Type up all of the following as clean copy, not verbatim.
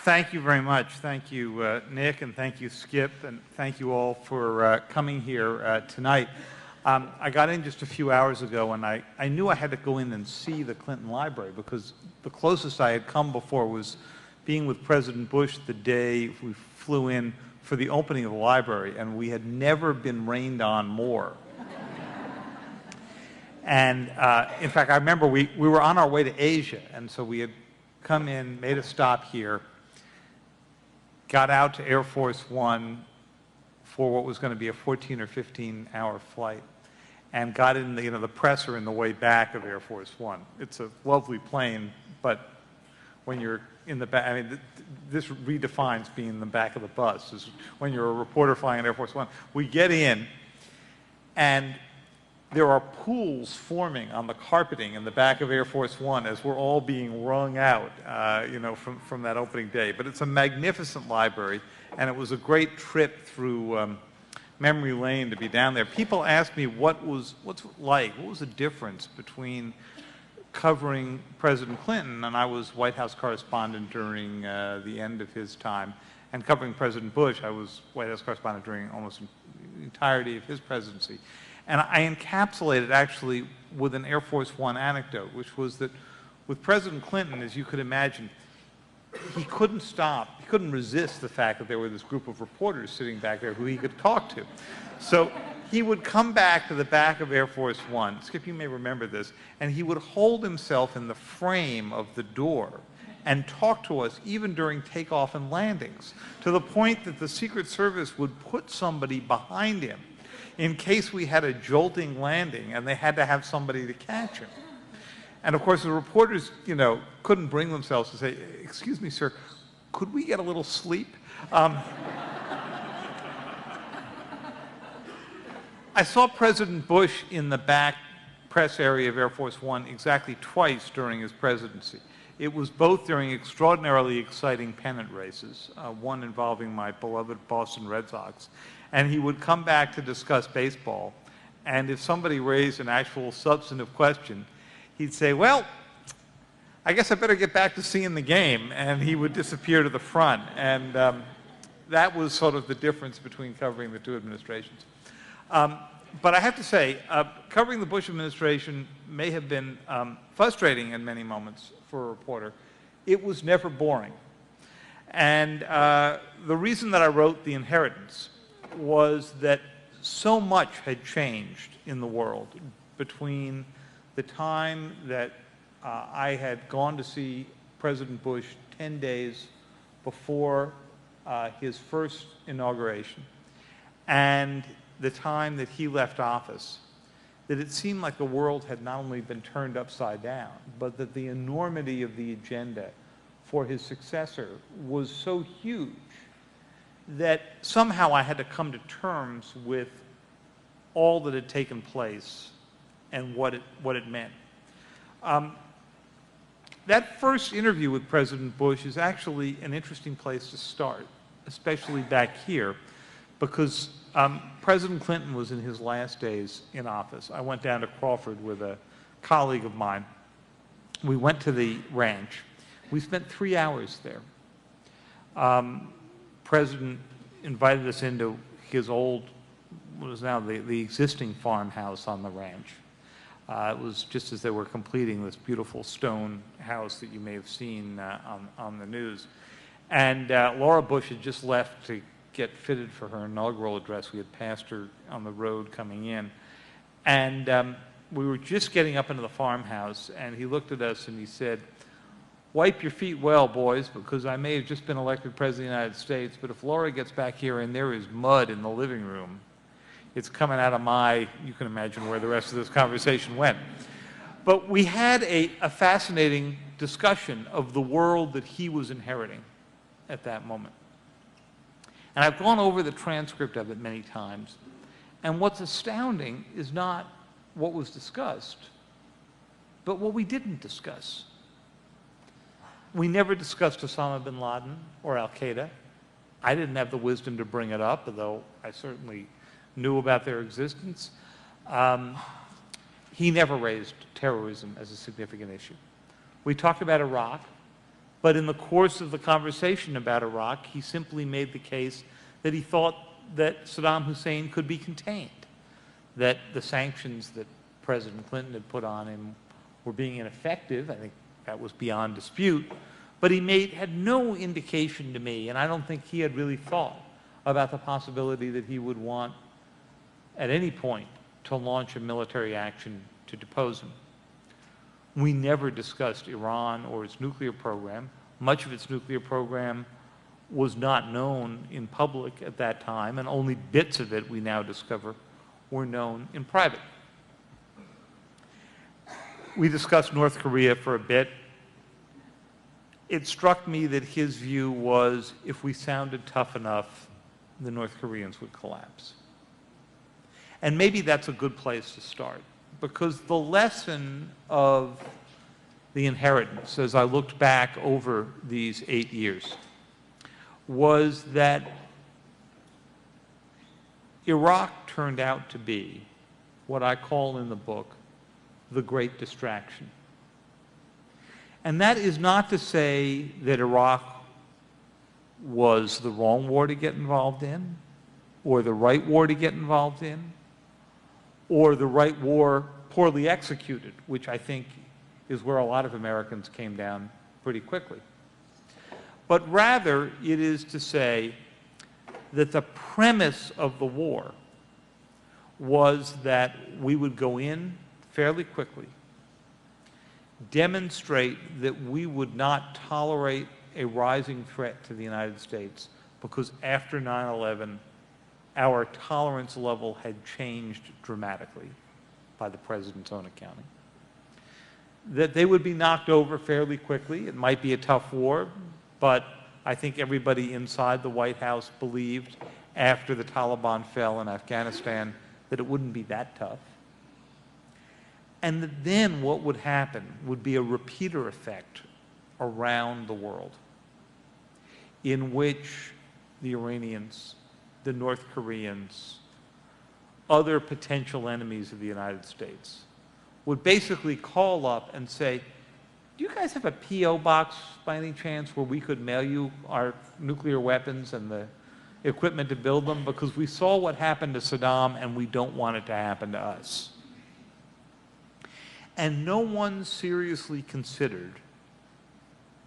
Thank you very much. Thank you, Nick, and thank you, Skip, and thank you all for coming here tonight. I got in just a few hours ago, and I knew I had to go in and see the Clinton Library because the closest I had come before was being with President Bush the day we flew in for the opening of the library, and we had never been rained on more. And in fact, I remember we were on our way to Asia, and so we had come in, made a stop here, got out to Air Force One for what was going to be a 14 or 15-hour flight, and got in the presser in the way back of Air Force One. It's a lovely plane, but when you're in the back, I mean, this redefines being in the back of the bus. Is when you're a reporter flying at Air Force One. We get in, and there are pools forming on the carpeting in the back of Air Force One as we're all being wrung out, from that opening day. But it's a magnificent library, and it was a great trip through memory lane to be down there. People ask me what's it like, what was the difference between covering President Clinton, and I was White House correspondent during the end of his time, and covering President Bush, I was White House correspondent during almost the entirety of his presidency. And I encapsulated actually with an Air Force One anecdote, which was that with President Clinton, as you could imagine, he couldn't resist the fact that there were this group of reporters sitting back there who he could talk to. So he would come back to the back of Air Force One, Skip, you may remember this, and he would hold himself in the frame of the door and talk to us even during takeoff and landings, to the point that the Secret Service would put somebody behind him in case we had a jolting landing and they had to have somebody to catch him. And of course the reporters, couldn't bring themselves to say, "Excuse me, sir, could we get a little sleep?" I saw President Bush in the back press area of Air Force One exactly twice during his presidency. It was both during extraordinarily exciting pennant races, one involving my beloved Boston Red Sox, and he would come back to discuss baseball, and if somebody raised an actual substantive question, he'd say, "Well, I guess I better get back to seeing the game," and he would disappear to the front, and that was sort of the difference between covering the two administrations. But I have to say, covering the Bush administration may have been frustrating in many moments for a reporter. It was never boring. And the reason that I wrote The Inheritance was that so much had changed in the world between the time that I had gone to see President Bush 10 days before his first inauguration and the time that he left office, that it seemed like the world had not only been turned upside down, but that the enormity of the agenda for his successor was so huge that somehow I had to come to terms with all that had taken place and what it meant. That first interview with President Bush is actually an interesting place to start, especially back here, because President Clinton was in his last days in office. I went down to Crawford with a colleague of mine. We went to the ranch. We spent 3 hours there. President invited us into his old, what is now the existing farmhouse on the ranch. It was just as they were completing this beautiful stone house that you may have seen on the news. And Laura Bush had just left to get fitted for her inaugural address. We had passed her on the road coming in. And we were just getting up into the farmhouse, and he looked at us and he said, "Wipe your feet well, boys, because I may have just been elected President of the United States, but if Laura gets back here and there is mud in the living room, it's coming out of you can imagine where the rest of this conversation went." But we had a fascinating discussion of the world that he was inheriting at that moment. And I've gone over the transcript of it many times, and what's astounding is not what was discussed, but what we didn't discuss. We never discussed Osama bin Laden or Al-Qaeda. I didn't have the wisdom to bring it up, although I certainly knew about their existence. He never raised terrorism as a significant issue. We talked about Iraq, But in the course of the conversation about Iraq, he simply made the case that he thought that Saddam Hussein could be contained, that the sanctions that President Clinton had put on him were being ineffective. I think that was beyond dispute. But he had no indication to me, and I don't think he had really thought about the possibility that he would want at any point to launch a military action to depose him. We never discussed Iran or its nuclear program. Much of its nuclear program was not known in public at that time, and only bits of it we now discover were known in private. We discussed North Korea for a bit. It struck me that his view was if we sounded tough enough, the North Koreans would collapse. And maybe that's a good place to start, because the lesson of the inheritance, as I looked back over these 8 years, was that Iraq turned out to be what I call in the book the great distraction. And that is not to say that Iraq was the wrong war to get involved in, or the right war to get involved in, or the right war poorly executed, which I think is where a lot of Americans came down pretty quickly. But rather, it is to say that the premise of the war was that we would go in fairly quickly, demonstrate that we would not tolerate a rising threat to the United States, because after 9/11, our tolerance level had changed dramatically by the President's own accounting. That they would be knocked over fairly quickly. It might be a tough war, but I think everybody inside the White House believed after the Taliban fell in Afghanistan that it wouldn't be that tough. And that then what would happen would be a repeater effect around the world in which the Iranians, the North Koreans, other potential enemies of the United States would basically call up and say, do you guys have a P.O. box by any chance where we could mail you our nuclear weapons and the equipment to build them? Because we saw what happened to Saddam and we don't want it to happen to us. And no one seriously considered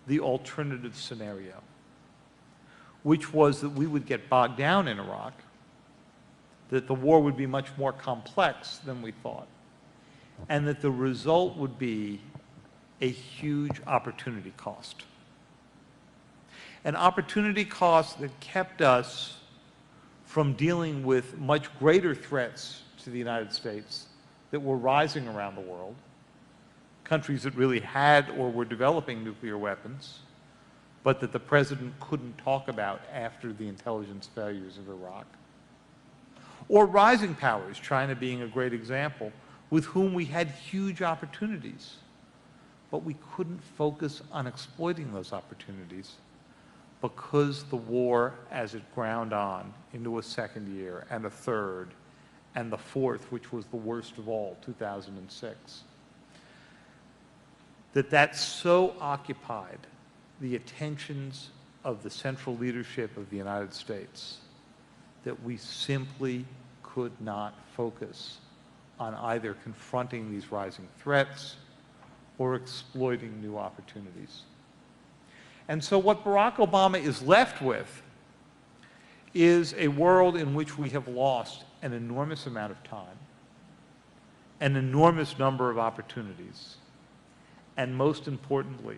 the alternative scenario, which was that we would get bogged down in Iraq, that the war would be much more complex than we thought, and that the result would be a huge opportunity cost. An opportunity cost that kept us from dealing with much greater threats to the United States that were rising around the world, countries that really had or were developing nuclear weapons, but that the President couldn't talk about after the intelligence failures of Iraq. Or rising powers, China being a great example, with whom we had huge opportunities, but we couldn't focus on exploiting those opportunities because the war, as it ground on into a second year and a third and the fourth, which was the worst of all, 2006, that so occupied the attentions of the central leadership of the United States that we simply could not focus on either confronting these rising threats or exploiting new opportunities. And so what Barack Obama is left with is a world in which we have lost an enormous amount of time, an enormous number of opportunities, and most importantly,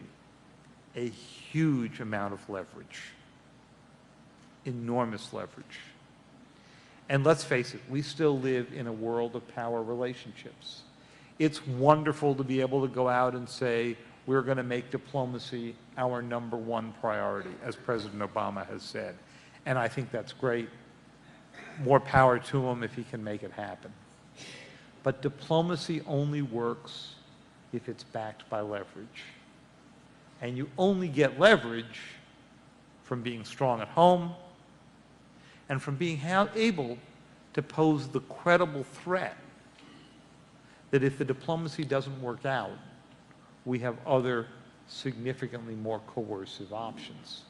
a huge amount of leverage, enormous leverage. And let's face it, we still live in a world of power relationships. It's wonderful to be able to go out and say, we're going to make diplomacy our #1 priority, as President Obama has said. And I think that's great. More power to him if he can make it happen. But diplomacy only works if it's backed by leverage. And you only get leverage from being strong at home and from being able to pose the credible threat that if the diplomacy doesn't work out, we have other significantly more coercive options.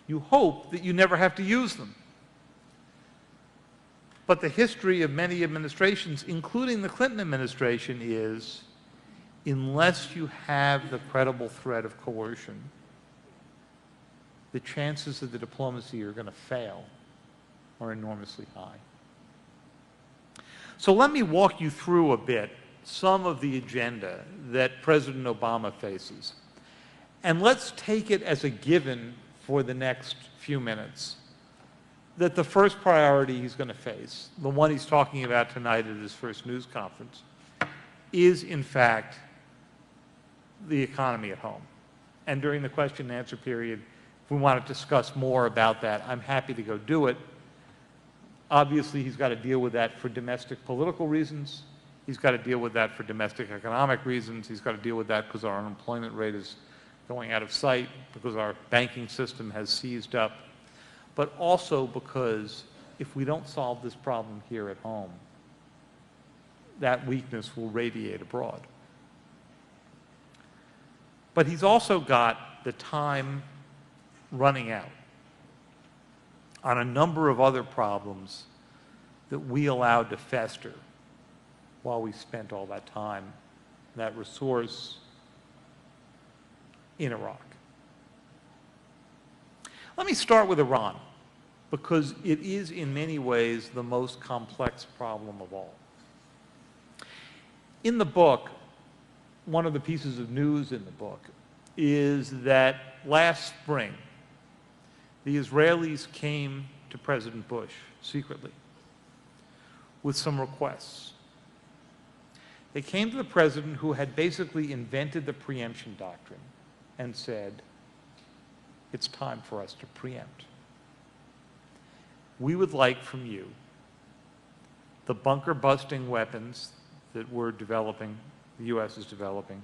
You hope that you never have to use them. But the history of many administrations, including the Clinton administration, is unless you have the credible threat of coercion, the chances of the diplomacy are going to fail are enormously high. So let me walk you through a bit some of the agenda that President Obama faces. And let's take it as a given for the next few minutes that the first priority he's going to face, the one he's talking about tonight at his first news conference, is in fact the economy at home. And during the question and answer period, if we want to discuss more about that, I'm happy to go do it. Obviously, he's got to deal with that for domestic political reasons. He's got to deal with that for domestic economic reasons. He's got to deal with that because our unemployment rate is going out of sight, because our banking system has seized up, but also because if we don't solve this problem here at home, that weakness will radiate abroad. But he's also got the time running out on a number of other problems that we allowed to fester while we spent all that time, that resource in Iraq. Let me start with Iran, because it is in many ways the most complex problem of all. In the book, one of the pieces of news in the book is that last spring, the Israelis came to President Bush secretly with some requests. They came to the president, who had basically invented the preemption doctrine, and said, it's time for us to preempt. We would like from you the bunker-busting weapons that we're developing, the U.S. is developing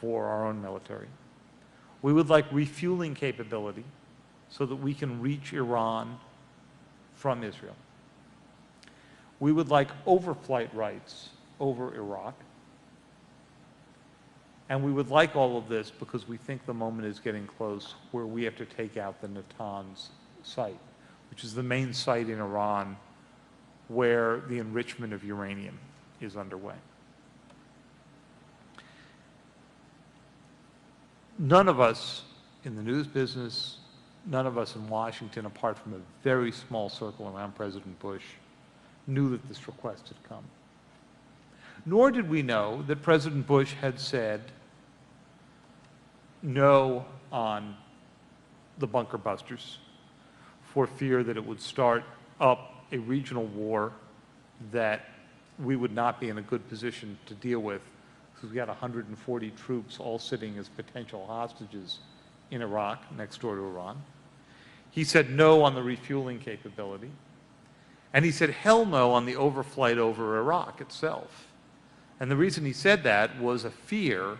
for our own military. We would like refueling capability so that we can reach Iran from Israel. We would like overflight rights over Iraq. And we would like all of this because we think the moment is getting close where we have to take out the Natanz site, which is the main site in Iran where the enrichment of uranium is underway. None of us in the news business, none of us in Washington, apart from a very small circle around President Bush, knew that this request had come. Nor did we know that President Bush had said no on the bunker busters for fear that it would start up a regional war that we would not be in a good position to deal with, because we had 140 troops all sitting as potential hostages in Iraq, next door to Iran. He said no on the refueling capability. And he said hell no on the overflight over Iraq itself. And the reason he said that was a fear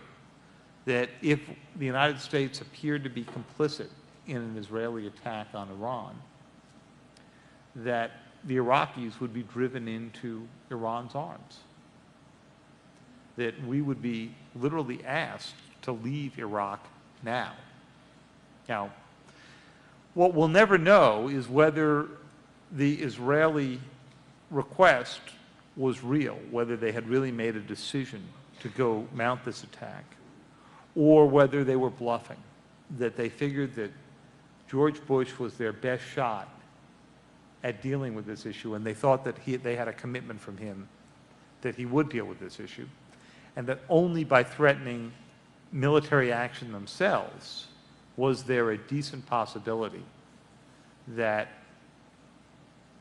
that if the United States appeared to be complicit in an Israeli attack on Iran, that the Iraqis would be driven into Iran's arms, that we would be literally asked to leave Iraq now. Now, what we'll never know is whether the Israeli request was real, whether they had really made a decision to go mount this attack, or whether they were bluffing, that they figured that George Bush was their best shot at dealing with this issue, and they thought that they had a commitment from him that he would deal with this issue, and that only by threatening military action themselves was there a decent possibility that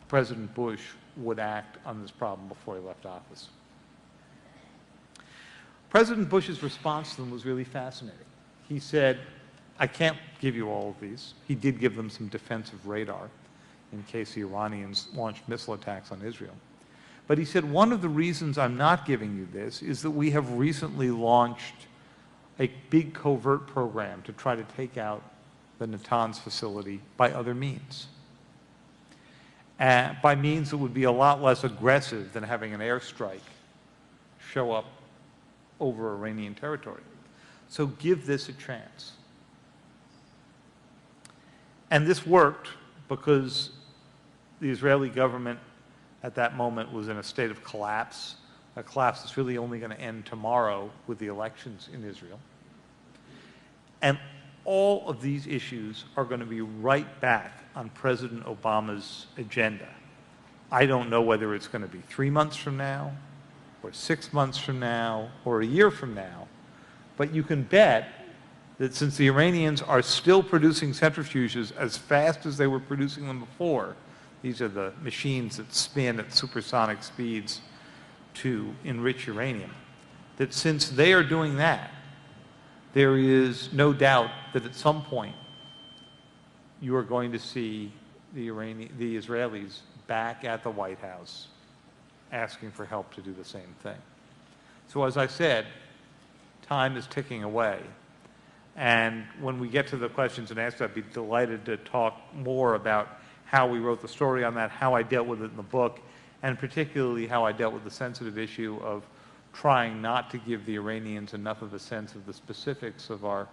President Bush would act on this problem before he left office. President Bush's response to them was really fascinating. He said, I can't give you all of these. He did give them some defensive radar in case the Iranians launched missile attacks on Israel. But he said, one of the reasons I'm not giving you this is that we have recently launched a big covert program to try to take out the Natanz facility by other means. By means that would be a lot less aggressive than having an airstrike show up over Iranian territory. So give this a chance. And this worked because the Israeli government at that moment was in a state of collapse, a collapse that's really only going to end tomorrow with the elections in Israel. And all of these issues are going to be right back on President Obama's agenda. I don't know whether it's going to be 3 months from now, or 6 months from now, or a year from now, but you can bet that since the Iranians are still producing centrifuges as fast as they were producing them before, these are the machines that spin at supersonic speeds to enrich uranium, that since they are doing that, there is no doubt that at some point you are going to see the Israelis back at the White House asking for help to do the same thing. So as I said, time is ticking away. And when we get to the questions and answers, I'd be delighted to talk more about how we wrote the story on that, how I dealt with it in the book, and particularly how I dealt with the sensitive issue of trying not to give the Iranians enough of a sense of the specifics of our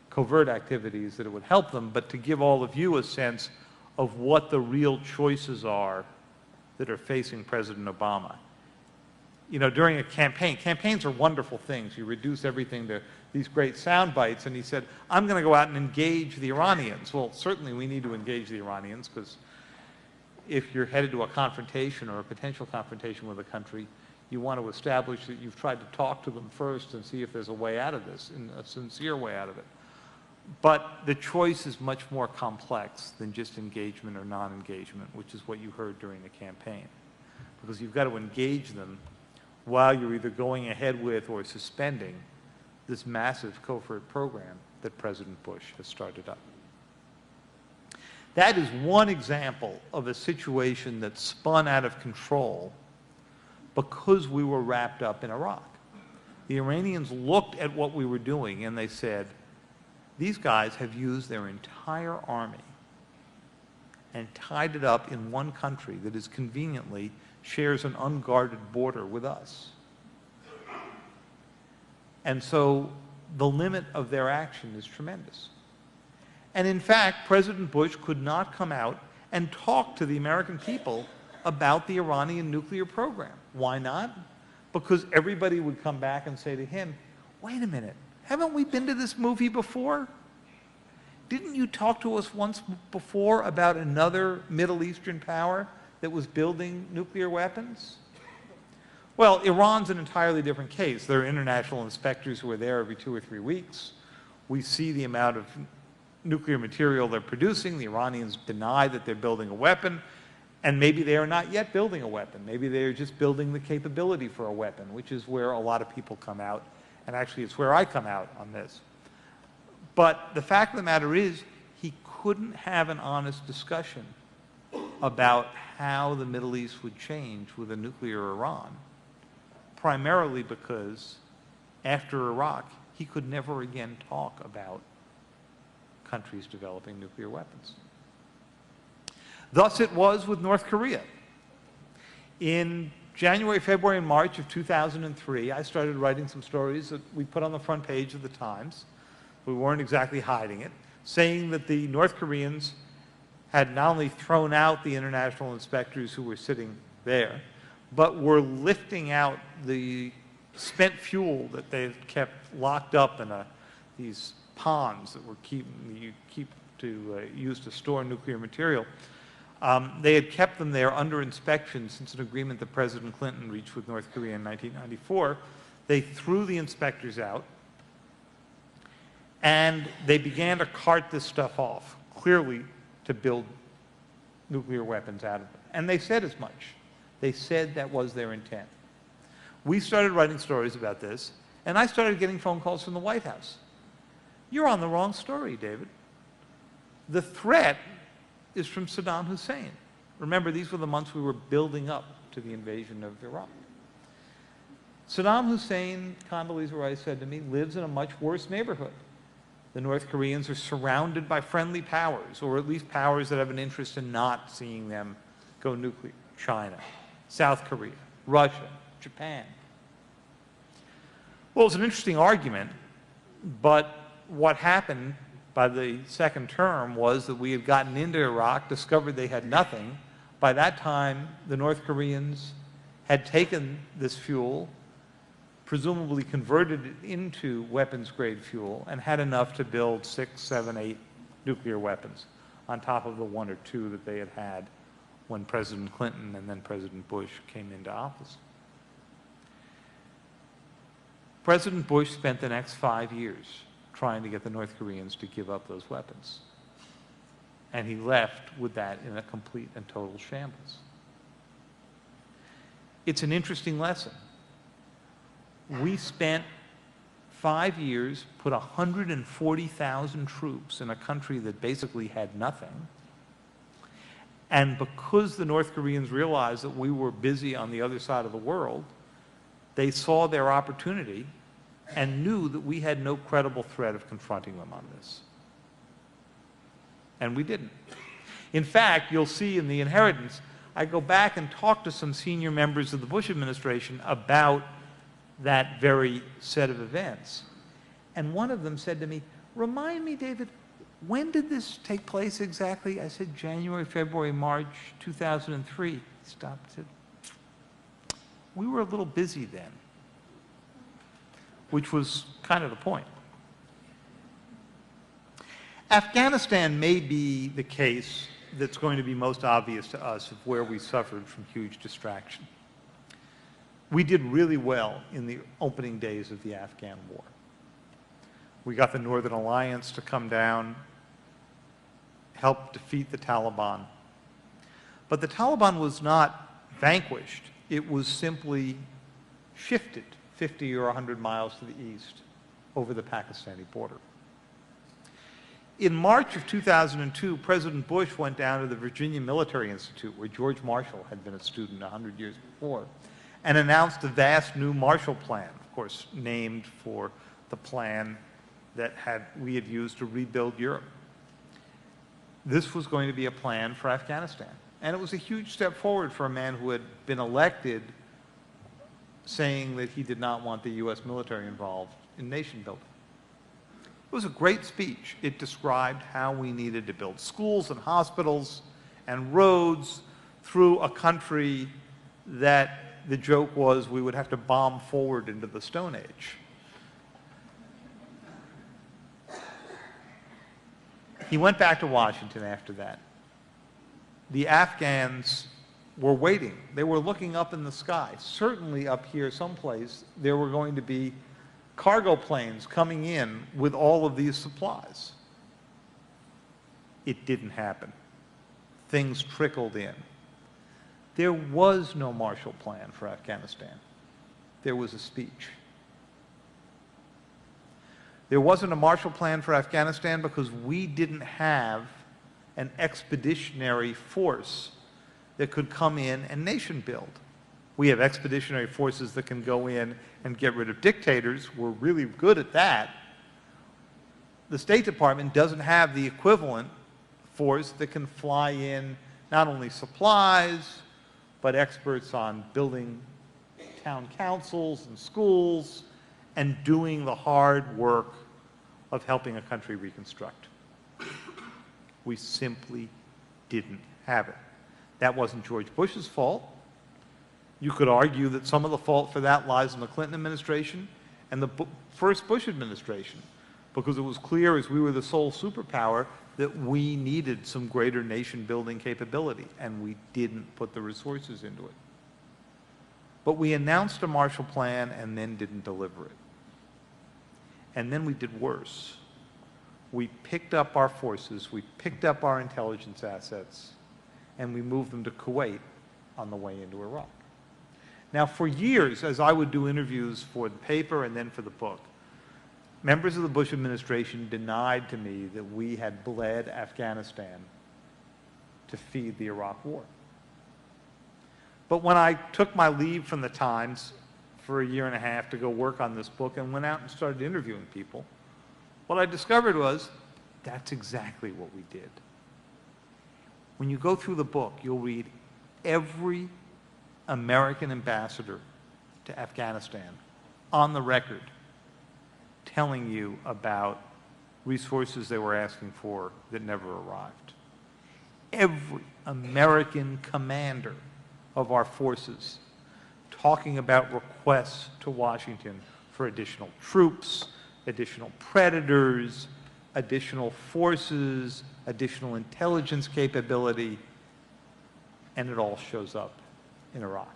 covert activities that it would help them, but to give all of you a sense of what the real choices are that are facing President Obama. You know, during a campaign, campaigns are wonderful things. You reduce everything to these great sound bites, and he said, I'm going to go out and engage the Iranians. Well, certainly we need to engage the Iranians, because if you're headed to a confrontation or a potential confrontation with a country, you want to establish that you've tried to talk to them first and see if there's a way out of this, and a sincere way out of it. But the choice is much more complex than just engagement or non-engagement, which is what you heard during the campaign. Because you've got to engage them while you're either going ahead with or suspending this massive covert program that President Bush has started up. That is one example of a situation that spun out of control because we were wrapped up in Iraq. The Iranians looked at what we were doing and they said, these guys have used their entire army and tied it up in one country that is conveniently shares an unguarded border with us. And so the limit of their action is tremendous. And in fact, President Bush could not come out and talk to the American people about the Iranian nuclear program. Why not? Because everybody would come back and say to him, wait a minute, haven't we been to this movie before? Didn't you talk to us once before about another Middle Eastern power that was building nuclear weapons? Well, Iran's an entirely different case. There are international inspectors who are there every 2 or 3 weeks. We see the amount of nuclear material they're producing. The Iranians deny that they're building a weapon, and maybe they are not yet building a weapon. Maybe they're just building the capability for a weapon, which is where a lot of people come out, and actually it's where I come out on this. But the fact of the matter is, he couldn't have an honest discussion about how the Middle East would change with a nuclear Iran, primarily because after Iraq, he could never again talk about countries developing nuclear weapons. Thus it was with North Korea. In January, February, and March of 2003, I started writing some stories that we put on the front page of the Times. We weren't exactly hiding it, saying that the North Koreans had not only thrown out the international inspectors who were sitting there, but were lifting out the spent fuel that they had kept locked up in these ponds that were used to store nuclear material. They had kept them there under inspection since an agreement that President Clinton reached with North Korea in 1994. They threw the inspectors out, and they began to cart this stuff off, clearly to build nuclear weapons out of it. And they said as much. They said that was their intent. We started writing stories about this, and I started getting phone calls from the White House. You're on the wrong story, David. The threat is from Saddam Hussein. Remember, these were the months we were building up to the invasion of Iraq. Saddam Hussein, Condoleezza Rice said to me, lives in a much worse neighborhood. The North Koreans are surrounded by friendly powers, or at least powers that have an interest in not seeing them go nuclear. China, South Korea, Russia, Japan. Well, it's an interesting argument, But what happened by the second term was that we had gotten into Iraq, discovered they had nothing. By that time, the North Koreans had taken this fuel, presumably converted it into weapons-grade fuel, and had enough to build 6, 7, 8 nuclear weapons on top of the 1 or 2 that they had had when President Clinton and then President Bush came into office. President Bush spent the next 5 years trying to get the North Koreans to give up those weapons. And he left with that in a complete and total shambles. It's an interesting lesson. We spent 5 years, put 140,000 troops in a country that basically had nothing. And because the North Koreans realized that we were busy on the other side of the world, they saw their opportunity and knew that we had no credible threat of confronting them on this. And we didn't. In fact, you'll see in the inheritance, I go back and talk to some senior members of the Bush administration about that very set of events. And one of them said to me, "Remind me, David, when did this take place exactly?" I said, "January, February, March 2003. He stopped and said, "We were a little busy then," which was kind of the point. Afghanistan may be the case that's going to be most obvious to us of where we suffered from huge distraction. We did really well in the opening days of the Afghan war. We got the Northern Alliance to come down, helped defeat the Taliban. But the Taliban was not vanquished. It was simply shifted 50 or 100 miles to the east over the Pakistani border. In March of 2002, President Bush went down to the Virginia Military Institute, where George Marshall had been a student 100 years before, and announced a vast new Marshall Plan, of course, named for the plan that we had used to rebuild Europe. This was going to be a plan for Afghanistan. And it was a huge step forward for a man who had been elected saying that he did not want the U.S. military involved in nation building. It was a great speech. It described how we needed to build schools and hospitals and roads through a country that the joke was we would have to bomb forward into the Stone Age. He went back to Washington after that. The Afghans were waiting. They were looking up in the sky. Certainly up here someplace there were going to be cargo planes coming in with all of these supplies. It didn't happen. Things trickled in. There was no Marshall Plan for Afghanistan. There was a speech. There wasn't a Marshall Plan for Afghanistan because we didn't have an expeditionary force that could come in and nation build. We have expeditionary forces that can go in and get rid of dictators. We're really good at that. The State Department doesn't have the equivalent force that can fly in not only supplies, but experts on building town councils and schools and doing the hard work of helping a country reconstruct. We simply didn't have it. That wasn't George Bush's fault. You could argue that some of the fault for that lies in the Clinton administration and the first Bush administration, because it was clear as we were the sole superpower that we needed some greater nation-building capability, and we didn't put the resources into it. But we announced a Marshall Plan and then didn't deliver it. And then we did worse. We picked up our forces, we picked up our intelligence assets, and we moved them to Kuwait on the way into Iraq. Now, for years, as I would do interviews for the paper and then for the book, members of the Bush administration denied to me that we had bled Afghanistan to feed the Iraq war. But when I took my leave from the Times for a year and a half to go work on this book and went out and started interviewing people, what I discovered was that's exactly what we did. When you go through the book, you'll read every American ambassador to Afghanistan on the record telling you about resources they were asking for that never arrived. Every American commander of our forces talking about requests to Washington for additional troops, additional predators, additional forces, additional intelligence capability, and it all shows up in Iraq.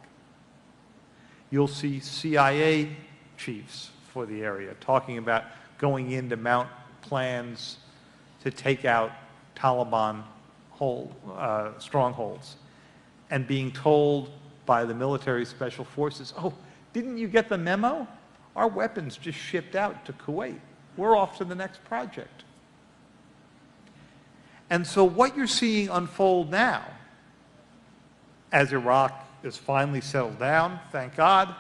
You'll see CIA chiefs for the area talking about going in to mount plans to take out Taliban strongholds and being told by the military special forces, oh, didn't you get the memo? Our weapons just shipped out to Kuwait. We're off to the next project. And so what you're seeing unfold now, as Iraq is finally settled down, thank God,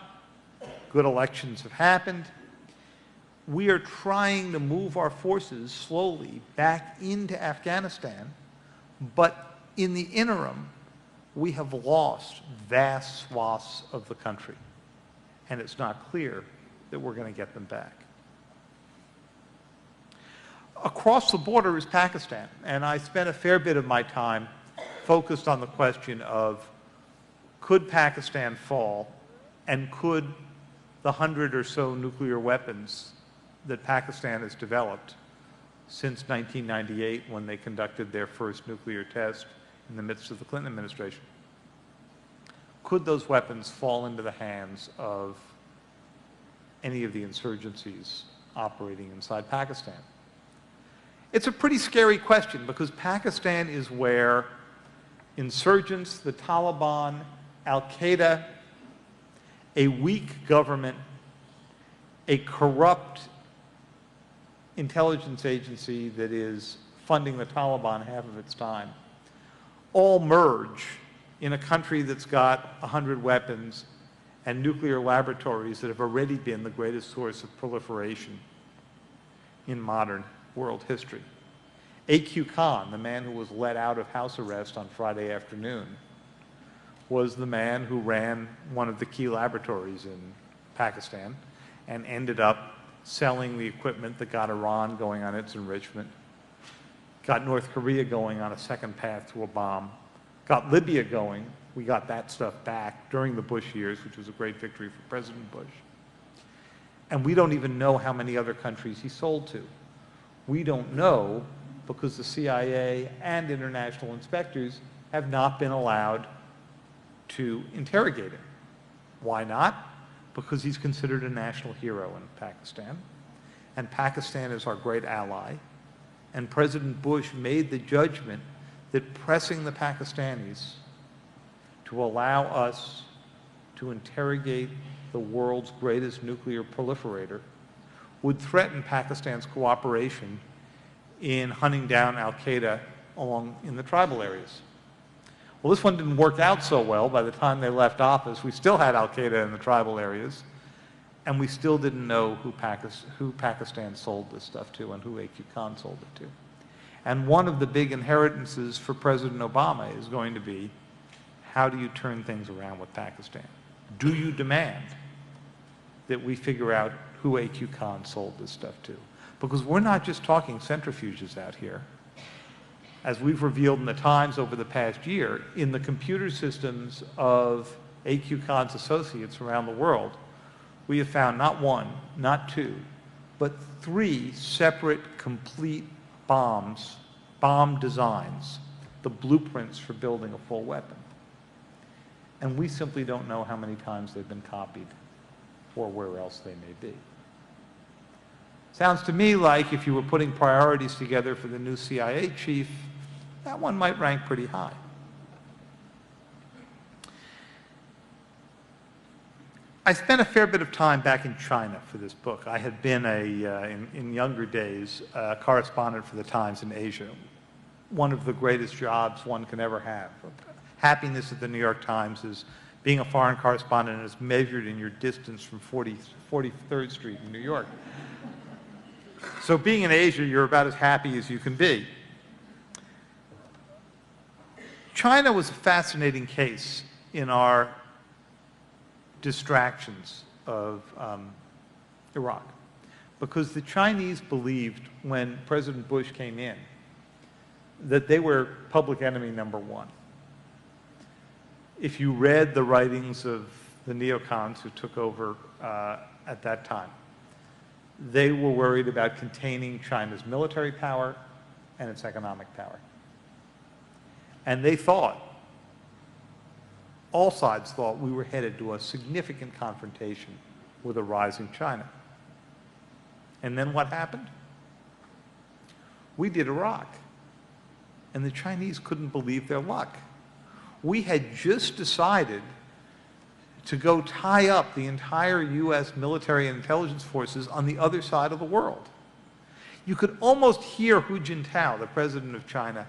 good elections have happened, we are trying to move our forces slowly back into Afghanistan, but in the interim, we have lost vast swaths of the country, and it's not clear that we're going to get them back. Across the border is Pakistan, and I spent a fair bit of my time focused on the question of could Pakistan fall, and could the 100 or so nuclear weapons that Pakistan has developed since 1998 when they conducted their first nuclear test in the midst of the Clinton administration, could those weapons fall into the hands of any of the insurgencies operating inside Pakistan? It's a pretty scary question because Pakistan is where insurgents, the Taliban, Al-Qaeda, a weak government, a corrupt intelligence agency that is funding the Taliban half of its time, all merge in a country that's got 100 weapons and nuclear laboratories that have already been the greatest source of proliferation in modern world history. A.Q. Khan, the man who was let out of house arrest on Friday afternoon, was the man who ran one of the key laboratories in Pakistan and ended up selling the equipment that got Iran going on its enrichment, got North Korea going on a second path to a bomb, got Libya going. We got that stuff back during the Bush years, which was a great victory for President Bush. And we don't even know how many other countries he sold to. We don't know because the CIA and international inspectors have not been allowed to interrogate him. Why not? Because he's considered a national hero in Pakistan, and Pakistan is our great ally, and President Bush made the judgment that pressing the Pakistanis to allow us to interrogate the world's greatest nuclear proliferator would threaten Pakistan's cooperation in hunting down Al-Qaeda in the tribal areas. Well, this one didn't work out so well. By the time they left office, we still had Al-Qaeda in the tribal areas, and we still didn't know who Pakistan sold this stuff to and who A.Q. Khan sold it to. And one of the big inheritances for President Obama is going to be, how do you turn things around with Pakistan? Do you demand that we figure out who A.Q. Khan sold this stuff to? Because we're not just talking centrifuges out here. As we've revealed in the Times over the past year, in the computer systems of A.Q. Khan's associates around the world, we have found not one, not two, but 3 separate, complete bomb designs, the blueprints for building a full weapon. And we simply don't know how many times they've been copied or where else they may be. Sounds to me like if you were putting priorities together for the new CIA chief, that one might rank pretty high. I spent a fair bit of time back in China for this book. I had been, in younger days, a correspondent for the Times in Asia. One of the greatest jobs one can ever have. Happiness at the New York Times is being a foreign correspondent is measured in your distance from 43rd Street in New York. So being in Asia, you're about as happy as you can be. China was a fascinating case in our distractions of Iraq, because the Chinese believed when President Bush came in that they were public enemy number one. If you read the writings of the neocons who took over at that time, they were worried about containing China's military power and its economic power. And they thought, all sides thought, we were headed to a significant confrontation with a rising China. And then what happened? We did Iraq. And the Chinese couldn't believe their luck. We had just decided to go tie up the entire US military and intelligence forces on the other side of the world. You could almost hear Hu Jintao, the president of China,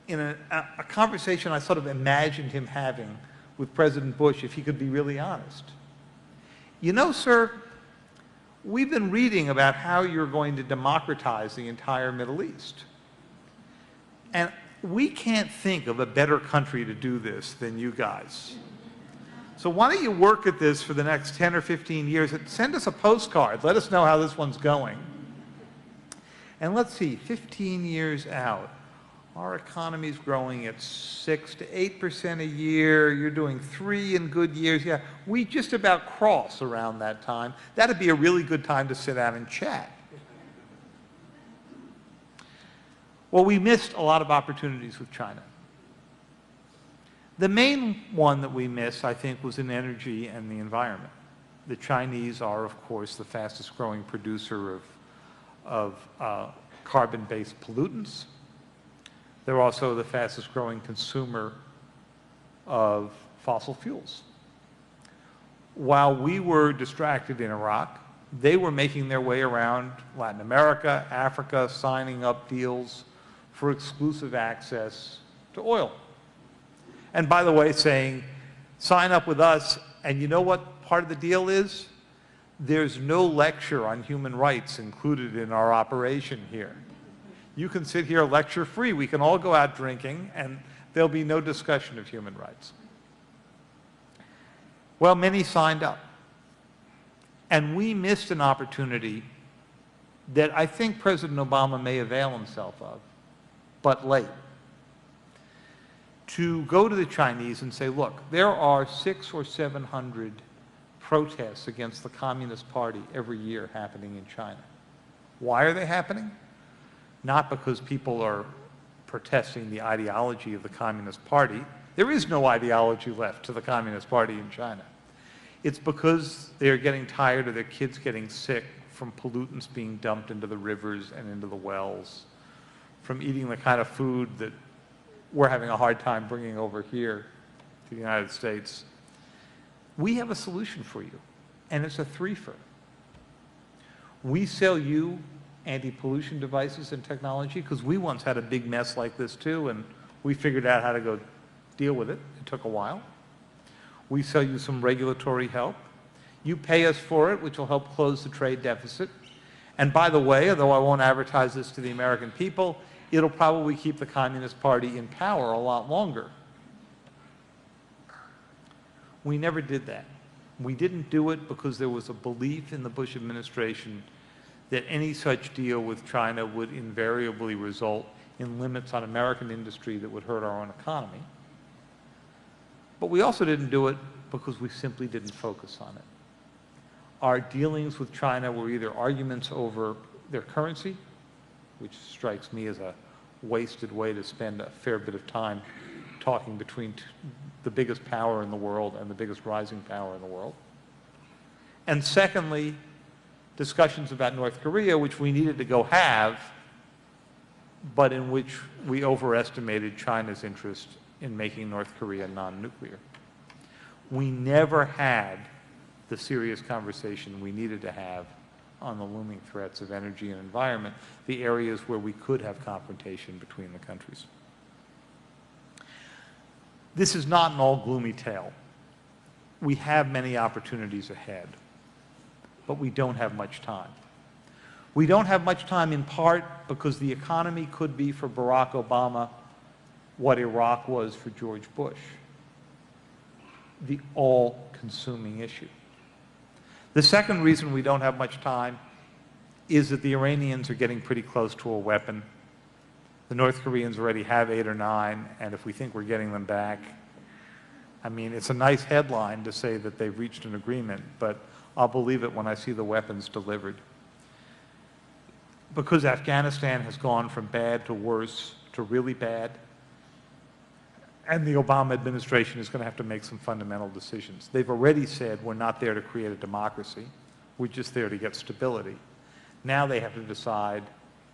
in a conversation I sort of imagined him having with President Bush if he could be really honest. You know, sir, we've been reading about how you're going to democratize the entire Middle East. And we can't think of a better country to do this than you guys. So why don't you work at this for the next 10 or 15 years? Send us a postcard. Let us know how this one's going. And let's see, 15 years out, our economy's growing at 6 to 8% a year. You're doing 3 in good years. Yeah, we just about cross around that time. That'd be a really good time to sit down and chat. Well, we missed a lot of opportunities with China. The main one that we missed, I think, was in energy and the environment. The Chinese are, of course, the fastest growing producer of carbon-based pollutants. They're also the fastest growing consumer of fossil fuels. While we were distracted in Iraq, they were making their way around Latin America, Africa, signing up deals for exclusive access to oil. And by the way, saying, sign up with us, and you know what part of the deal is? There's no lecture on human rights included in our operation here. You can sit here lecture free. We can all go out drinking, and there'll be no discussion of human rights. Well, many signed up. And we missed an opportunity that I think President Obama may avail himself of, but late. To go to the Chinese and say, look, there are 600 or 700 protests against the Communist Party every year happening in China. Why are they happening? Not because people are protesting the ideology of the Communist Party. There is no ideology left to the Communist Party in China. It's because they're getting tired of their kids getting sick from pollutants being dumped into the rivers and into the wells, from eating the kind of food that we're having a hard time bringing over here to the United States. We have a solution for you, and it's a threefer. We sell you anti-pollution devices and technology, because we once had a big mess like this too, and we figured out how to go deal with it. It took a while. We sell you some regulatory help. You pay us for it, which will help close the trade deficit. And by the way, although I won't advertise this to the American people, it'll probably keep the Communist Party in power a lot longer. We never did that. We didn't do it because there was a belief in the Bush administration that any such deal with China would invariably result in limits on American industry that would hurt our own economy. But we also didn't do it because we simply didn't focus on it. Our dealings with China were either arguments over their currency, which strikes me as a wasted way to spend a fair bit of time talking between the biggest power in the world and the biggest rising power in the world. And secondly, discussions about North Korea, which we needed to go have, but in which we overestimated China's interest in making North Korea non-nuclear. We never had the serious conversation we needed to have on the looming threats of energy and environment, the areas where we could have confrontation between the countries. This is not an all gloomy tale. We have many opportunities ahead, but we don't have much time. We don't have much time in part because the economy could be for Barack Obama what Iraq was for George Bush, the all-consuming issue. The second reason we don't have much time is that the Iranians are getting pretty close to a weapon. The North Koreans already have 8 or 9, and if we think we're getting them back, I mean, it's a nice headline to say that they've reached an agreement, but I'll believe it when I see the weapons delivered. Because Afghanistan has gone from bad to worse to really bad, and the Obama administration is going to have to make some fundamental decisions. They've already said we're not there to create a democracy, we're just there to get stability. Now they have to decide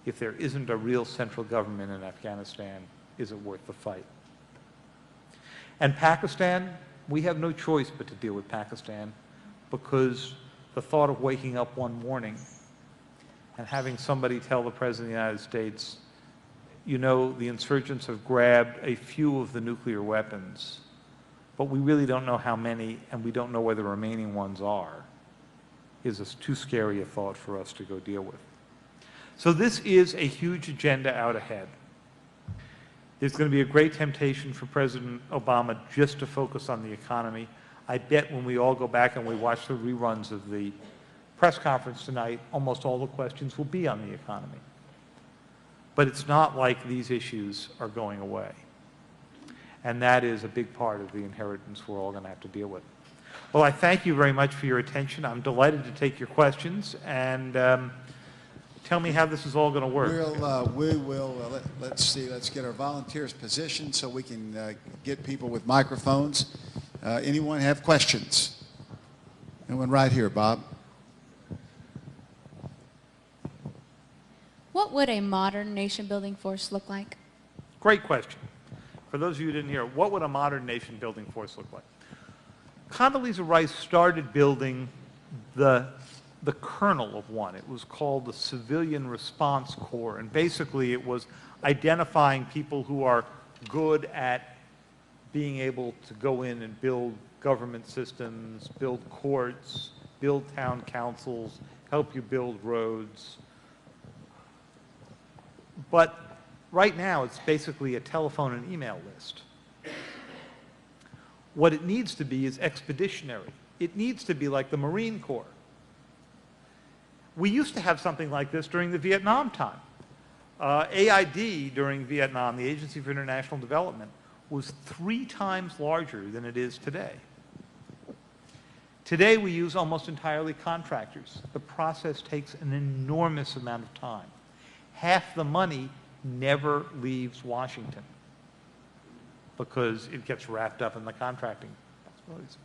if there isn't a real central government in Afghanistan, is it worth the fight? And Pakistan, we have no choice but to deal with Pakistan, because the thought of waking up one morning and having somebody tell the President of the United States, you know, the insurgents have grabbed a few of the nuclear weapons, but we really don't know how many, and we don't know where the remaining ones are, is too scary a thought for us to go deal with. So this is a huge agenda out ahead. There's going to be a great temptation for President Obama just to focus on the economy. I bet when we all go back and we watch the reruns of the press conference tonight, almost all the questions will be on the economy. But it's not like these issues are going away. And that is a big part of the inheritance we're all going to have to deal with. Well, I thank you very much for your attention. I'm delighted to take your questions, and tell me how this is all going to work. Let's see, let's get our volunteers positioned so we can get people with microphones. Anyone have questions? Anyone right here, Bob? What would a modern nation-building force look like? Great question. For those of you who didn't hear, what would a modern nation-building force look like? Condoleezza Rice started building the kernel of one. It was called the Civilian Response Corps, and basically it was identifying people who are good at being able to go in and build government systems, build courts, build town councils, help you build roads. But right now it's basically a telephone and email list. What it needs to be is expeditionary. It needs to be like the Marine Corps. We used to have something like this during the Vietnam time. AID during Vietnam, the Agency for International Development, was 3 times larger than it is today. Today we use almost entirely contractors. The process takes an enormous amount of time. Half the money never leaves Washington because it gets wrapped up in the contracting possibilities.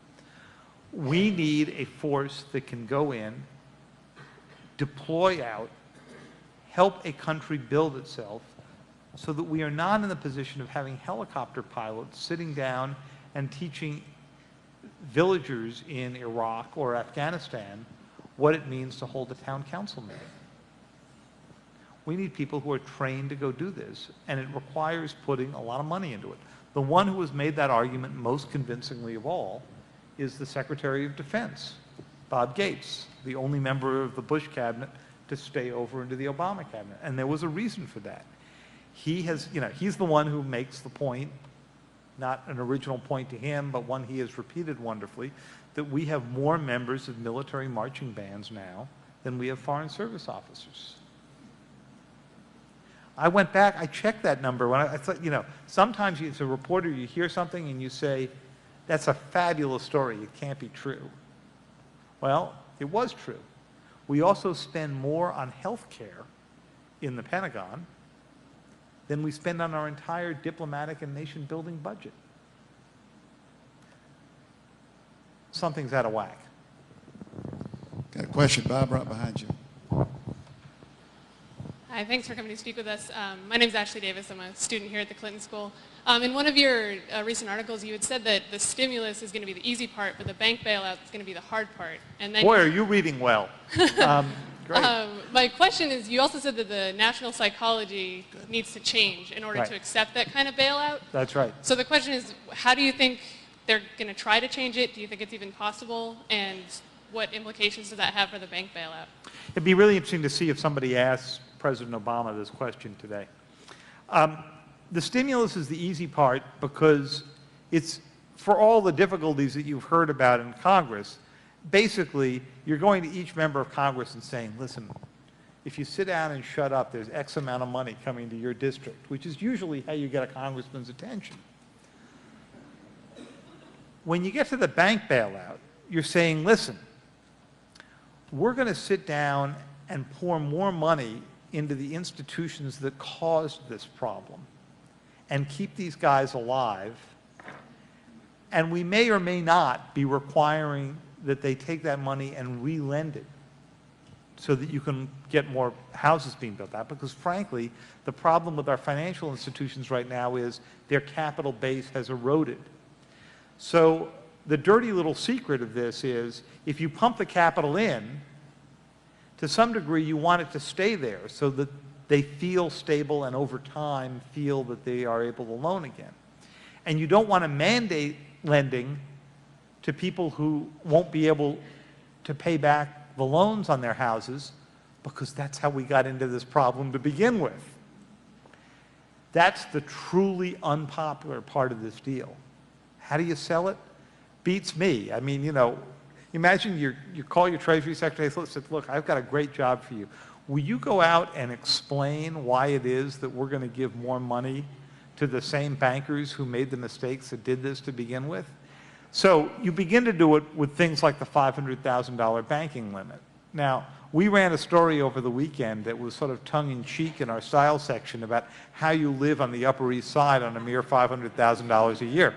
We need a force that can go in, deploy out, help a country build itself, so that we are not in the position of having helicopter pilots sitting down and teaching villagers in Iraq or Afghanistan what it means to hold a town council meeting. We need people who are trained to go do this, and it requires putting a lot of money into it. The one who has made that argument most convincingly of all is the Secretary of Defense, Bob Gates, the only member of the Bush cabinet to stay over into the Obama cabinet. And there was a reason for that. He has, he's the one who makes the point, not an original point to him, but one he has repeated wonderfully, that we have more members of military marching bands now than we have Foreign Service officers. I went back, I checked that number. When I thought, sometimes as a reporter, you hear something and you say, that's a fabulous story, it can't be true. Well, it was true. We also spend more on health care in the Pentagon than we spend on our entire diplomatic and nation-building budget. Something's out of whack. Got a question, Bob, right behind you. Hi, thanks for coming to speak with us. My name is Ashley Davis. I'm a student here at the Clinton School. In one of your recent articles, you had said that the stimulus is going to be the easy part, but the bank bailout is going to be the hard part. And then Boy, are you reading well. Great. My question is, you also said that the national psychology needs to change in order to accept that kind of bailout. That's right. So the question is, how do you think they're going to try to change it? Do you think it's even possible? And what implications does that have for the bank bailout? It'd be really interesting to see if somebody asks President Obama this question today. The stimulus is the easy part because it's, for all the difficulties that you've heard about in Congress, basically you're going to each member of Congress and saying, listen, if you sit down and shut up, there's X amount of money coming to your district, which is usually how you get a congressman's attention. When you get to the bank bailout, you're saying, listen, we're going to sit down and pour more money into the institutions that caused this problem and keep these guys alive. And we may or may not be requiring that they take that money and re-lend it so that you can get more houses being built out. Because frankly, the problem with our financial institutions right now is their capital base has eroded. So the dirty little secret of this is if you pump the capital in, to some degree you want it to stay there so that they feel stable and over time feel that they are able to loan again. And you don't want to mandate lending to people who won't be able to pay back the loans on their houses, because that's how we got into this problem to begin with. That's the truly unpopular part of this deal. How do you sell it? Beats me. I mean, you know, imagine you call your Treasury Secretary and say, look, I've got a great job for you. Will you go out and explain why it is that we're going to give more money to the same bankers who made the mistakes that did this to begin with? So you begin to do it with things like the $500,000 banking limit. Now, we ran a story over the weekend that was sort of tongue-in-cheek in our style section about how you live on the Upper East Side on a mere $500,000 a year.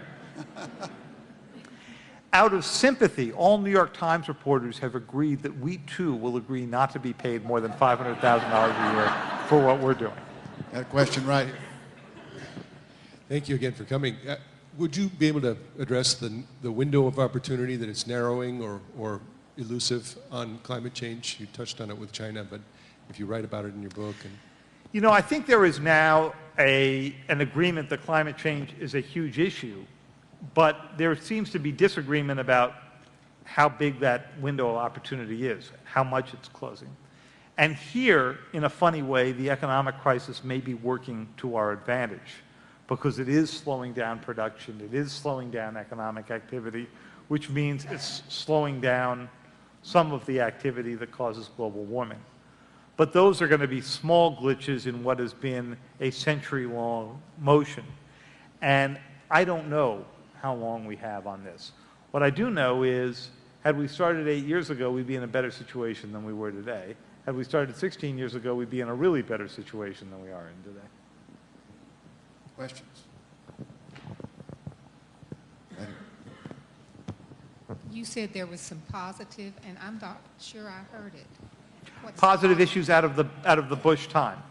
Out of sympathy, all New York Times reporters have agreed that we too will agree not to be paid more than $500,000 a year for what we're doing. Got a question right here. Thank you again for coming. Would you be able to address the window of opportunity that it's narrowing or elusive on climate change? You touched on it with China, but if you write about it in your book. You know, I think there is now an agreement that climate change is a huge issue, but there seems to be disagreement about how big that window of opportunity is, how much it's closing. And here, in a funny way, the economic crisis may be working to our advantage, because it is slowing down production, it is slowing down economic activity, which means it's slowing down some of the activity that causes global warming. But those are going to be small glitches in what has been a century-long motion. And I don't know how long we have on this. What I do know is, had we started 8 years ago, we'd be in a better situation than we were today. Had we started 16 years ago, we'd be in a really better situation than we are in today. Questions? You said there was some positive, and I'm not sure I heard it. What's Positive issues out of the Bush time,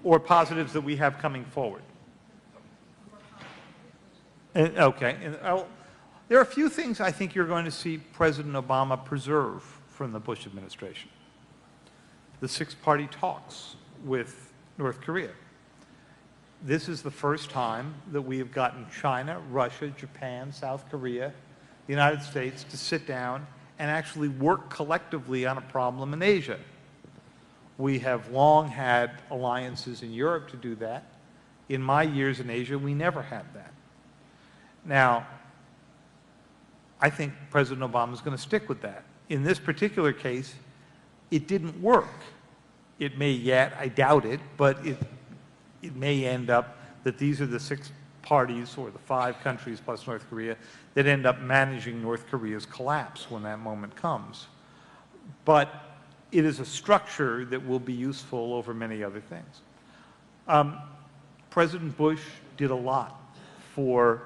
or positives that we have coming forward. Okay. There are a few things I think you're going to see President Obama preserve from the Bush administration. The six-party talks with North Korea. This is the first time that we have gotten China, Russia, Japan, South Korea, the United States to sit down and actually work collectively on a problem in Asia. We have long had alliances in Europe to do that. In my years in Asia, we never had that. Now, I think President Obama is going to stick with that. In this particular case, it didn't work. It may yet, I doubt it, but it may end up that these are the six parties, or the 5 countries plus North Korea, that end up managing North Korea's collapse when that moment comes. But it is a structure that will be useful over many other things. President Bush did a lot for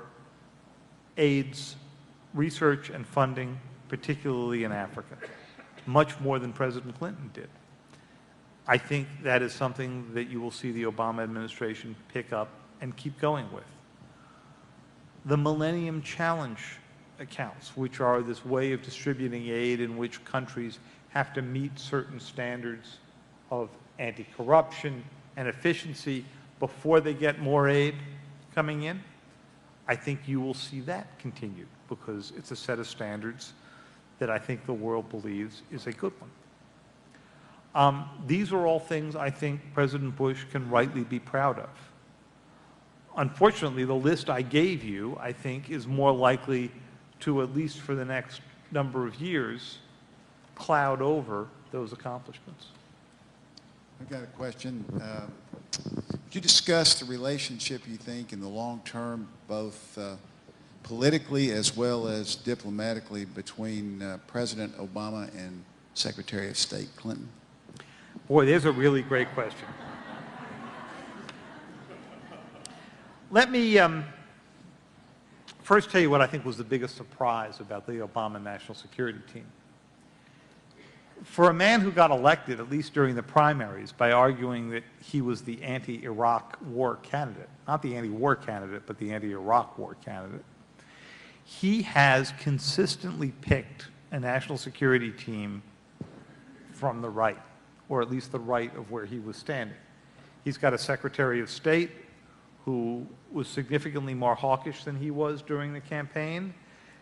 AIDS research and funding, particularly in Africa, much more than President Clinton did. I think that is something that you will see the Obama administration pick up and keep going with. The Millennium Challenge accounts, which are this way of distributing aid in which countries have to meet certain standards of anti-corruption and efficiency before they get more aid coming in, I think you will see that continued, because it's a set of standards that I think the world believes is a good one. These are all things I think President Bush can rightly be proud of. Unfortunately, the list I gave you, I think, is more likely to, at least for the next number of years, cloud over those accomplishments. I've got a question. Could you discuss the relationship you think in the long term, both politically as well as diplomatically, between President Obama and Secretary of State Clinton? Boy, there's a really great question. Let me first tell you what I think was the biggest surprise about the Obama national security team. For a man who got elected, at least during the primaries, by arguing that he was the anti-Iraq war candidate, not the anti-war candidate, but the anti-Iraq war candidate, he has consistently picked a national security team from the right, or at least the right of where he was standing. He's got a Secretary of State who was significantly more hawkish than he was during the campaign,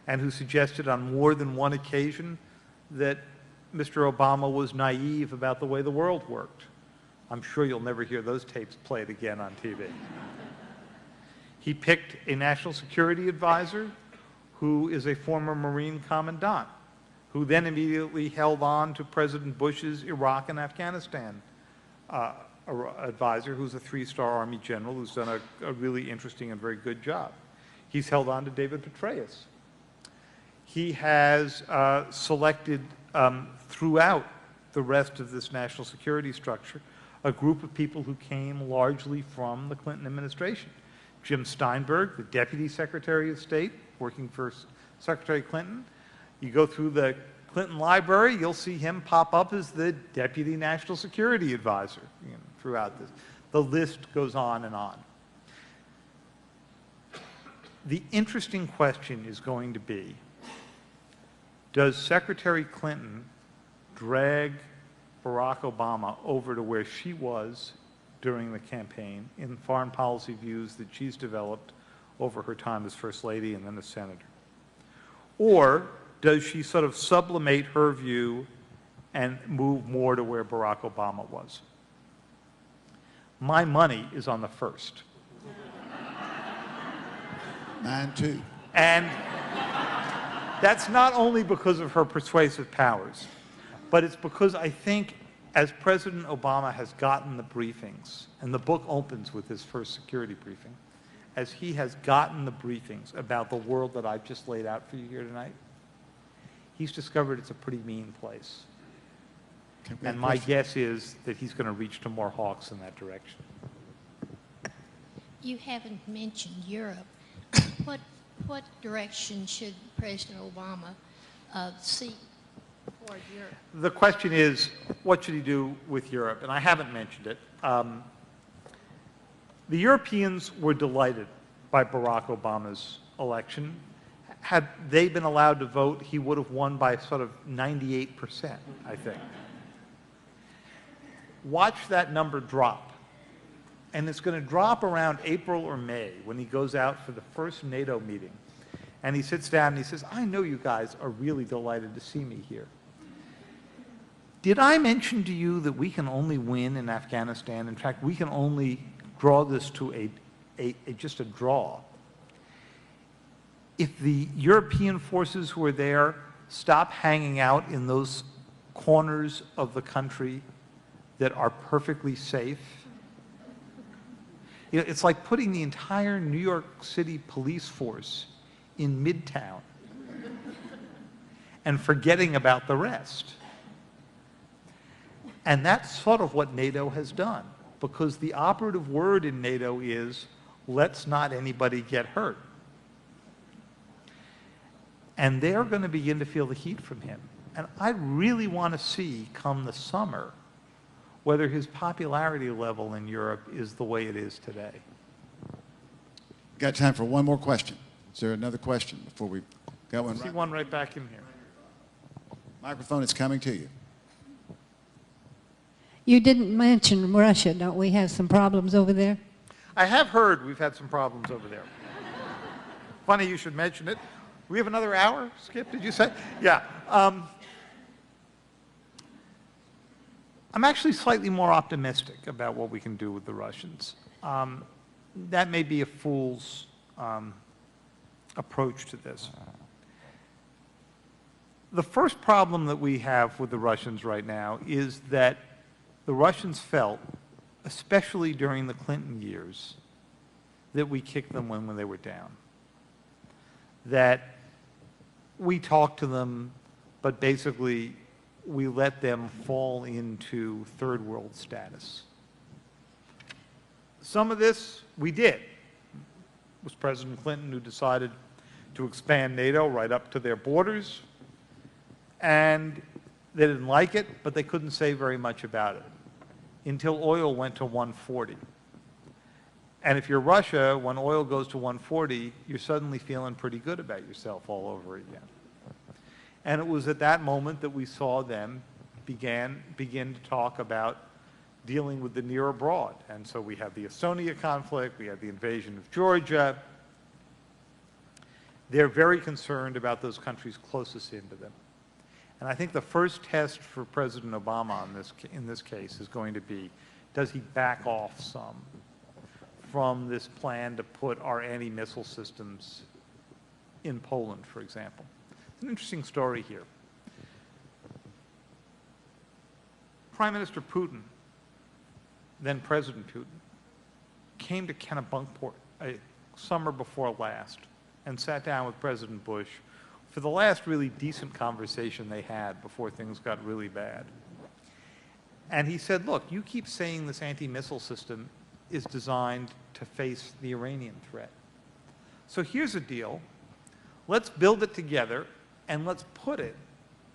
and who suggested on more than one occasion that Mr. Obama was naive about the way the world worked. I'm sure you'll never hear those tapes played again on TV. He picked a national security advisor who is a former Marine commandant, who then immediately held on to President Bush's Iraq and Afghanistan advisor, who's a three-star Army general who's done a really interesting and very good job. He's held on to David Petraeus. He has selected throughout the rest of this national security structure a group of people who came largely from the Clinton administration. Jim Steinberg, the Deputy Secretary of State, working for Secretary Clinton. You go through the Clinton Library, you'll see him pop up as the Deputy National Security Advisor throughout this. The list goes on and on. The interesting question is going to be, does Secretary Clinton drag Barack Obama over to where she was during the campaign in foreign policy views that she's developed over her time as First Lady and then as Senator? Or does she sort of sublimate her view and move more to where Barack Obama was? My money is on the first. Mine too. And that's not only because of her persuasive powers, but it's because I think as President Obama has gotten the briefings, and the book opens with his first security briefing, as he has gotten the briefings about the world that I've just laid out for you here tonight, he's discovered it's a pretty mean place. And my guess is that he's going to reach to more hawks in that direction. You haven't mentioned Europe. What direction should President Obama seek toward Europe? The question is, what should he do with Europe? And I haven't mentioned it. The Europeans were delighted by Barack Obama's election. Had they been allowed to vote, he would have won by sort of 98%, I think. Watch that number drop. And it's going to drop around April or May when he goes out for the first NATO meeting. And he sits down and he says, I know you guys are really delighted to see me here. Did I mention to you that we can only win in Afghanistan? In fact, we can only draw this to just a draw if the European forces who are there stop hanging out in those corners of the country that are perfectly safe. You know, it's like putting the entire New York City police force in Midtown and forgetting about the rest. And that's sort of what NATO has done, because the operative word in NATO is, let's not anybody get hurt. And they're going to begin to feel the heat from him. And I really want to see, come the summer, whether his popularity level in Europe is the way it is today. Got time for one more question. Is there another question before we got one? I see one right back in here. Microphone is coming to you. You didn't mention Russia. Don't we have some problems over there? I have heard we've had some problems over there. Funny you should mention it. We have another hour, Skip, did you say? Yeah. I'm actually slightly more optimistic about what we can do with the Russians. That may be a fool's approach to this. The first problem that we have with the Russians right now is that the Russians felt, especially during the Clinton years, that we kicked them when they were down. That we talked to them, but basically we let them fall into third world status. Some of this we did. It was President Clinton who decided to expand NATO right up to their borders, and they didn't like it, but they couldn't say very much about it until oil went to 140. And if you're Russia, when oil goes to 140, you're suddenly feeling pretty good about yourself all over again. And it was at that moment that we saw them begin to talk about dealing with the near abroad. And so we had the Estonia conflict, we had the invasion of Georgia. They're very concerned about those countries closest into them. And I think the first test for President Obama in this case is going to be, does he back off some from this plan to put our anti-missile systems in Poland, for example? It's an interesting story here. Prime Minister Putin, then President Putin, came to Kennebunkport a summer before last and sat down with President Bush for the last really decent conversation they had before things got really bad. And he said, look, you keep saying this anti-missile system is designed to face the Iranian threat. So here's a deal. Let's build it together and let's put it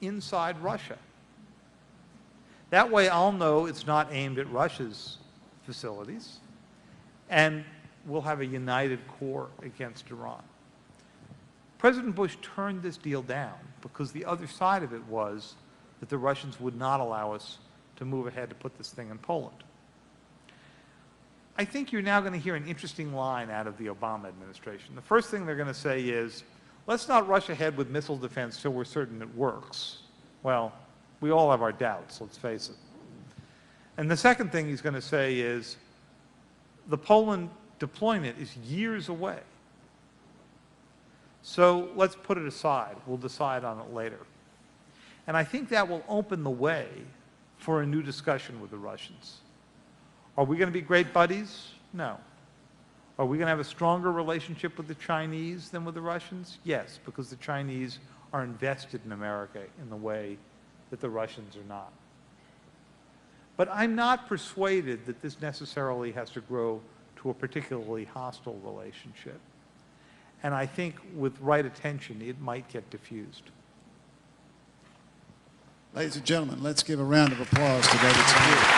inside Russia. That way I'll know it's not aimed at Russia's facilities, and we'll have a united core against Iran. President Bush turned this deal down because the other side of it was that the Russians would not allow us to move ahead to put this thing in Poland. I think you're now going to hear an interesting line out of the Obama administration. The first thing they're going to say is, let's not rush ahead with missile defense till we're certain it works. Well, we all have our doubts, let's face it. And the second thing he's going to say is, the Poland deployment is years away. So let's put it aside. We'll decide on it later. And I think that will open the way for a new discussion with the Russians. Are we going to be great buddies? No. Are we going to have a stronger relationship with the Chinese than with the Russians? Yes, because the Chinese are invested in America in the way that the Russians are not. But I'm not persuaded that this necessarily has to grow to a particularly hostile relationship. And I think with right attention, it might get diffused. Ladies and gentlemen, let's give a round of applause to David Sanders.